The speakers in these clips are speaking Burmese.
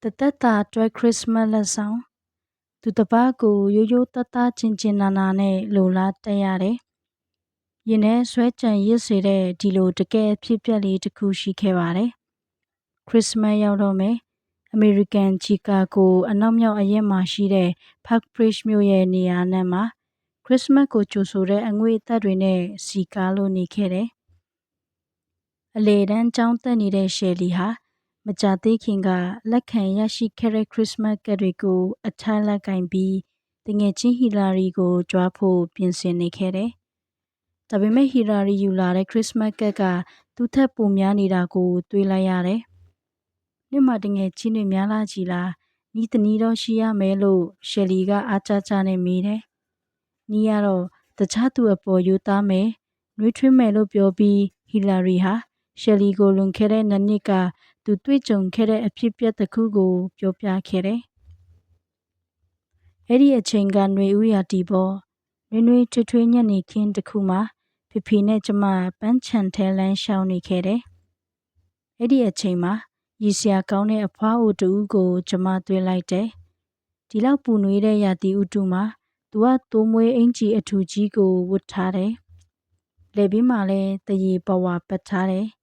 တသက်တာအတွက်ခရစ်စမတ်လက်ဆောင်သူတစ်ပါးကိုရိုးရိုးသားသားချင်းချင်းနာနာနဲ့လိုလားတက်ရတယ်။ရင်ထဲဆွဲကြံရစ်စေတဲ့ဒီလိုတကယ်အဖြစ်ပြက်လေးတစ်ခုရှိခဲ့ပါတယ်။ခရစ်စမတ်ရောက်တော့မယ်။အမေရိကန်ချီကာဂိုအနောက်မြောက်အရက်မှာရှိတဲ့ Park Ridge မြို့ရဲ့နေရာနဲ့မှာခရစ်စမတ်ကိုကြိုဆိုတဲ့အငွေအသက်တွေနဲ့စီကားလို့နေခဲ့တယ်။အလေတန်းကျောင်းတက်နေတဲ့ရှယ်လီဟာမကြာသေးခင်ကလက်ခံရရှိခဲ့တဲ့ခရစ်စမတ်ကတ်တွေကိုအထက်လက်ကင်ပြီးတငယ်ချင်းဟီလာရီကိုကြွားဖို့ပြင်ဆင်နေခဲ့တယ်။ဒါပေမဲ့ဟီလာရီယူလာတဲ့ခရစ်စမတ်ကတ်ကသူ့ထက်ပိုများနေတာကိုတွေးလိုက်ရတယ်။နေ့မှတငယ်ချင်းတွေများလာကြည်လားနီးတနီးတော့ရှိရမယ်လို့ရှယ်လီကအားကြကြနဲ့မေးတယ်။နီးရတော့တခြားသူအပေါ်ယူသားမယ်နှွေးထွေးမယ်လို့ပြောပြီးဟီလာရီဟာရှယ်လီကိုလွန်ခဲ့တဲ့နှစ်ကသူတွေ့ကြုံခဲ့တဲ့အဖြစ်ပြက်တစ်ခုကိုပြောပြခဲ့တယ်။အဲ့ဒီအချိန်ကຫນွေဦးရာတီပေါ်နှွေးထွေးညနေခင်းတစ်ခုမှာဖေဖေနဲ့ကျမပန်းချံထဲလမ်းရှောင်နေခဲ့တယ်။အဲ့ဒီအချိန်မှာရည်စရာကောင်းတဲ့အဖွားအိုတူကိုကျမတွေ့လိုက်တယ်။ဒီလောက်ပူနွေးတဲ့ရာတီဥတုမှာသူကတိုးမွေးအင်ကြီးအထူကြီးကိုဝတ်ထားတယ်။လေပြီးမှလည်းတရေပဝါပတ်ထားတယ်။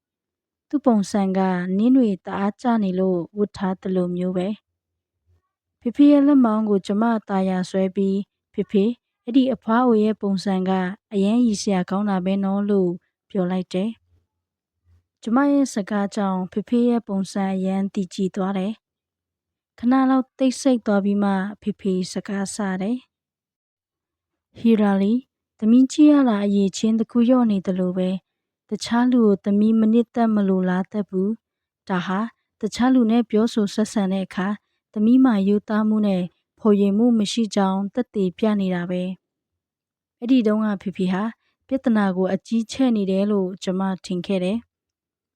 သူ့ပုံစံကနင်းတွေတအားကျနေလို့ဝတ်ထားတယ်လို့မျိုးပဲဖေဖေရဲ့လက်မောင်းကိုကျမတာယာဆွဲပြီးဖေအဲ့ဒီအဖွားအိုရဲ့ပုံစံကအရန်ရည်စရာကောင်းတာပဲနော်လို့ပြောလိုက်တယ်ကျမရဲ့စကားကြောင့်ဖေရဲ့ပုံစံအရန်တည်ကြည်သွားတယ်ခဏလောက်တိတ်ဆိတ်သွားပြီးမှဖေစကားဆတယ်ဟီရာလီသမီးကြီးရတာအရေးချင်းတစ်ခုရော့နေတယ်လို့ပဲတခြားလူကိုသမီးမနစ်သက်မလို့လားတတ်ဘူးဒါဟာတခြားလူနဲ့ပြောဆိုဆက်ဆံတဲ့အခါသမီးမှယူသားမှုနဲ့ဖော်ရည်မှုမရှိကြောင်းသက်သေပြနေတာပဲအဲ့ဒီတုန်းကဖေဟာပြဿနာကိုအကြီးချဲ့နေတယ်လို့ကျမထင်ခဲ့တယ်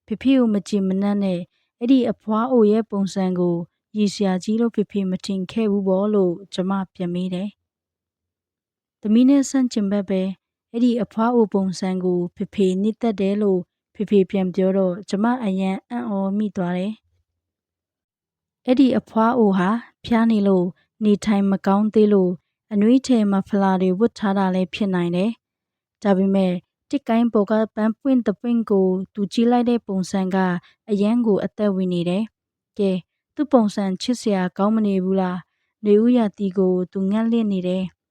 ဖေကိုမကြည်မနှက်နဲ့အဲ့ဒီအဖွားအိုရဲ့ပုံစံကိုရည်စရာကြီးလို့ဖေမထင်ခဲ့ဘူးပေါ့လို့ကျမပြန်မေးတယ်သမီးနဲ့ဆန့်ကျင်ဘက်ပဲအဲ့ဒီအဖွားအိုပုံစံကိုဖေနစ်သက်တယ်လို့ဖေပြန်ပြောတော့ကျမအယံအံ့ဩမိသွားတယ်။အဲ့ဒီအဖွားအိုဟာဖျားနေလို့နေထိုင်မကောင်းသေးလို့အနှွေးထဲမှာဖလာတွေဝတ်ထားတာလည်းဖြစ်နိုင်တယ်။ဒါပေမဲ့တစ်ကိုင်းပေါ်ကပန်းပွင့်တပွင့်ကိုသူကြည့်လိုက်တဲ့ပုံစံကအယံကိုအသက်ဝင်နေတယ်။ကဲသူ့ပုံစံချစ်စရာကောင်းမနေဘူးလား။နေဦးရတီကိုသူငတ်လင့်နေတယ်။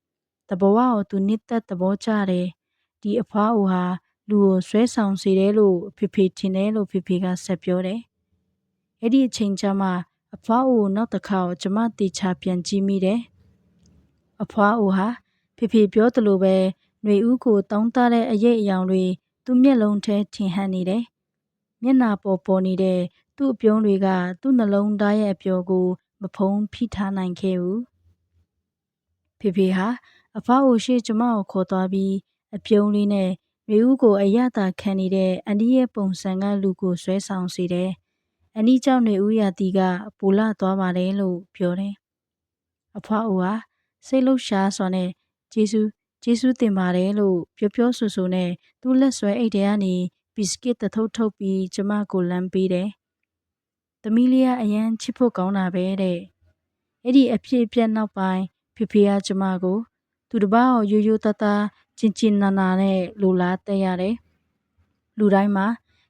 တဘောကိုသူနစ်သက်သဘောကျတယ်။ဒီအဖွားအိုဟာလူကိုဆွဲဆောင်စေတယ်လို့ဖေထင်တယ်လို့ဖေကဆက်ပြောတယ်။အဲ့ဒီအချိန်ကျမှအဖွားအိုနောက်တစ်ခါကျမတေချာပြန်ကြည့်မိတယ်။အဖွားအိုဟာဖေပြောသလိုပဲຫນွေဦးကိုတောင်းတတဲ့အရေးအယောင်တွေသူ့မျက်လုံးထဲထင်ဟပ်နေတယ်။မျက်နာပေါ်နေတဲ့သူ့အပြုံးတွေကသူ့နှလုံးသားရဲ့အပျော်ကိုမဖုံးဖိထားနိုင်ခဲ့ဘူး။ဖေဟာအဖွားအိုရှိကျမကိုခေါ်သွားပြီးအပြုံးလေးနဲ့ຫນွေဦးကိုအရသာခံနေတဲ့အန်ဒီရဲ့ပုံစံကလူကိုဆွဲဆောင်စေတယ်။အန်ဒီကြောင့်ຫນွေဦးရာတီကပူလာသွားပါတယ်လို့ပြောတယ်။အဖွားအိုဟာစိတ်လှုပ်ရှားစွာနဲ့ကျေးဇူးတင်ပါတယ်လို့ပြောဆိုနဲ့သူ့လက်ဆွဲအိတ်ထဲကနေဘီစကစ်တစ်ထုပ်ထုတ်ပြီးကျမကိုလမ်းပေးတယ်။သမီးလေးကအရန်ချစ်ဖို့ကောင်းတာပဲတဲ့။အဲ့ဒီအဖြစ်အပျက်နောက်ပိုင်းဖေကကျမကိုသူတစ်ပါးကိုရိုးသားသားချင်းနာနာနဲ့လိုလားတက်ရတယ်။လူတိုင်းမှာ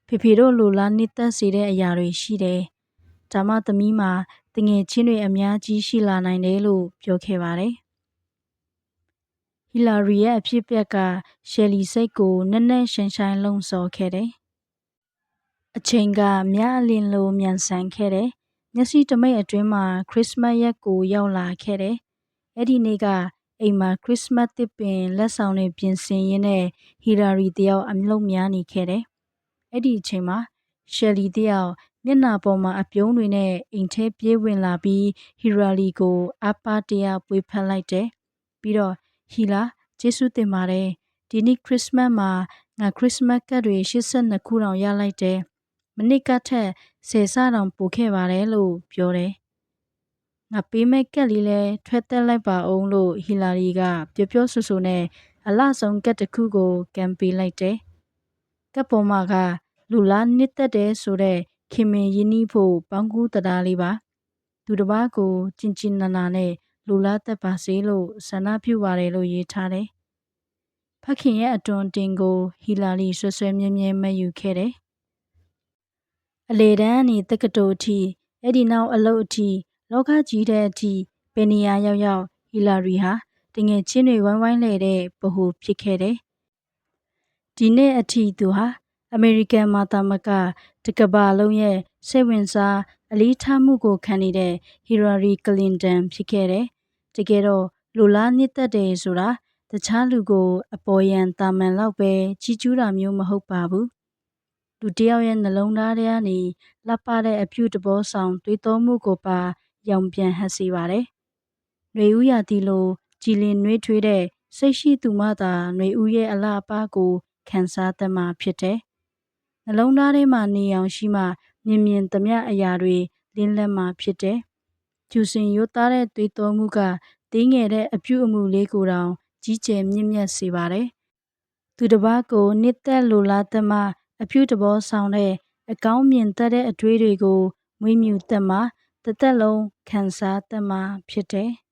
ဖေတို့လိုလားနှစ်သက်စေတဲ့အရာတွေရှိတယ်။ဒါမှသမီးမှာတငယ်ချင်းတွေအများကြီးရှိလာနိုင်တယ်လို့ပြောခဲ့ပါတယ်။ဟီလာရီရဲ့အဖြစ်အပျက်ကရှယ်လီစိတ်ကိုနက်နက်ရှိုင်းလှုံ့ဆော်ခဲ့တယ်။အချိန်ကမြအလင်းလိုမြန်ဆန်ခဲ့တယ်။မျက်စိတမိတ်အတွင်းမှာခရစ်စမတ်ရက်ကိုရောက်လာခဲ့တယ်။အဲ့ဒီနေ့ကအိမ်မှာခရစ်စမတ်တစ်ပင်လက်ဆောင်တွေပြင်ဆင်ရင်းနဲ့ဟီလာရီတယောက်အလုပ်များနေခဲ့တယ်။အဲ့ဒီအချိန်မှာရှယ်လီတယောက်မျက်နှာပေါ်မှာအပြုံးတွေနဲ့အိမ်ထဲပြေးဝင်လာပြီးဟီရာလီကိုအပါတရပွေဖက်လိုက်တယ်။ပြီးတော့ဟီလာကျေးဇူးတင်ပါတယ်ဒီနေ့ခရစ်စမတ်မှာငါခရစ်စမတ်ကတ်တွေ82ခုတောင်ရလိုက်တယ်။မနစ်ကထက်10ဆတောင်ပိုခဲ့ပါတယ်လို့ပြောတယ်။ငါပေးမဲ့ကတ်လေးလဲထွက်သက်လိုက်ပါအောင်လို့ဟီလာရီကပြောဆိုနဲ့အလှဆုံးကတ်တစ်ခုကိုကန်ပေးလိုက်တယ်။ကတ်ပေါ်မှာကလူလားနစ်သက်တယ်ဆိုတဲ့ခင်မင်ရင်းနှီးဖို့ပေါင်းကူးတရားလေးပါ။ သူ သူတစ်ပါးကိုကျင်ကျင်နာနာနဲ့လူလားသက်ပါစေလို့ဆန္ဒပြုပါတယ်လို့ရေးထားတယ်။ဖခင်ရဲ့အတွန်းတင်ကိုဟီလာရီဆွဆွဲမြဲမြဲမှတ်ယူခဲ့တယ်။အလေတန်းအနေတက္ကသိုလ်အထိအဲ့ဒီနောက်အလုပ်အထိလောကကြီးတဲ့အထိဘယ်နေရာရောက်ရောက်ဟီလာရီဟာတငယ်ချင်းတွေဝိုင်းဝိုင်းလဲတဲ့ဗဟိုဖြစ်ခဲ့တယ်။ဒီနေ့အထိသူဟာအမေရိကန်မှာတာမကတကဘာလုံးရဲ့စိတ်ဝင်စားအလေးထားမှုကိုခံနေတဲ့ဟီလာရီကလင်တန်ဖြစ်ခဲ့တယ်။တကယ်တော့လူလားနှစ်သက်တယ်ဆိုတာတခြားလူကိုအပေါ်ယံတာမန်လောက်ပဲကြီးကျူးတာမျိုးမဟုတ်ပါဘူး။လူတစ်ယောက်ရဲ့နှလုံးသားထဲကနေလှပတဲ့အပြုတဘောဆောင်တွေးတောမှုကိုပါရောင်ပြန်ဟပ်စေပါတယ်။ຫນွေဦးရာသီလိုကြည်လင်နှွေးထွေးတဲ့စိတ်ရှိသူမှသာຫນွေဦးရဲ့အလှအပကိုခံစားတတ်မှာဖြစ်တယ်။နှလုံးသားထဲမှာနေအောင်ရှိမှမြင်သမျှအရာတွေလင်းလက်မှာဖြစ်တယ်။ကျူစင်ရိုးသားတဲ့သွေးတောမှုကသေးငယ်တဲ့အပြုအမူလေးကိုတောင်ကြီးကျယ်မြင့်မြတ်စေပါတယ်။သူတစ်ပါးကိုနှစ်သက်လိုလားတတ်မှအပြုတဘောဆောင်တဲ့အကောင်းမြင်တတ်တဲ့အတွေးတွေကိုမွေးမြူတတ်မှတစ်သက်လုံးခံစားတတ်မှဖြစ်တယ်။